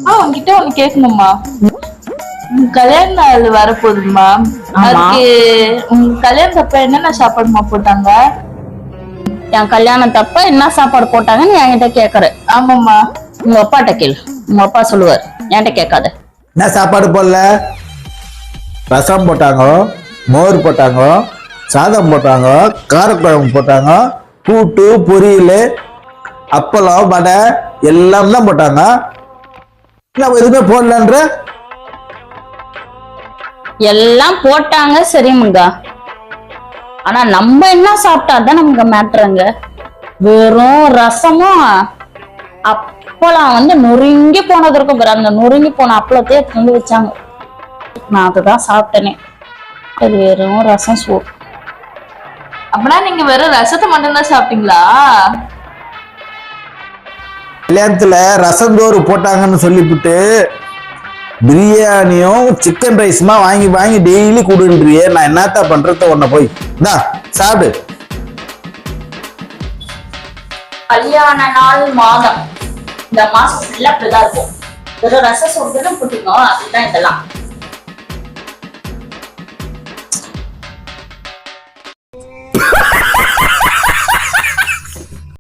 உங்ககிட்ட ஒண்ணு கேட்கணுமா? கல்யாண நாள் வரப்போகுதுமா. அதுக்கு உங்க கல்யாணத்தப்ப என்னென்ன சாப்பாடுமா போட்டாங்க? என் கல்யாணத்தப்ப என்ன சாப்பாடு போட்டாங்கன்னு என்கிட்ட கேக்குற? ஆமாம்மா. உங்க அப்பாட்ட கேளு, உங்க அப்பா சொல்லுவார், என்கிட்ட கேட்காத. என்ன சாப்பாடு போடல? ரசம் போட்டாங்க, மோர் போட்டாங்க, சாதம் போட்டாங்க, காரக்குழம்பு போட்டாங்க, கூட்டு, பொரியல், அப்பளம், வடை எல்லாம் தான் போட்டாங்க. நம்ம எதுவுமே போடலன்ற? எல்லாம் போட்டாங்க சரிமுங்கா. ஆனா நம்ம என்ன சாப்பிட்டாதான் நமக்கு மேட்ருங்க. வெறும் ரசமும் அப்பளம் வந்து நொறுங்கி போனது இருக்கும். அந்த நொறுங்கி போன அப்பளத்தையே எடுத்து வச்சாங்க. நான் அதுதான் சாப்பிட்டேனே. அது வெறும் ரசம் சோறு. அப்படின்னா நீங்க வெறும் ரசத்தை மட்டும்தான் சாப்பிட்டீங்களா? கல்யாணத்துல ரசந்தோறு போட்டாங்கன்னு சொல்லிவிட்டு பிரியாணியும் சிக்கன் ரைஸுமா வாங்கி வாங்கி டெய்லி கொடுன்றியே. நான் என்னத்த பண்றது? உன்ன போய் தான் சாப்பிடு. கல்யாண நாள் மாதம், இந்த மாசம் ஃபுல்லா அப்படிதான் இருக்கும். வெறும் ரசம் சோறு தானே போட்டுக்கணும். அதுதான் இதெல்லாம்.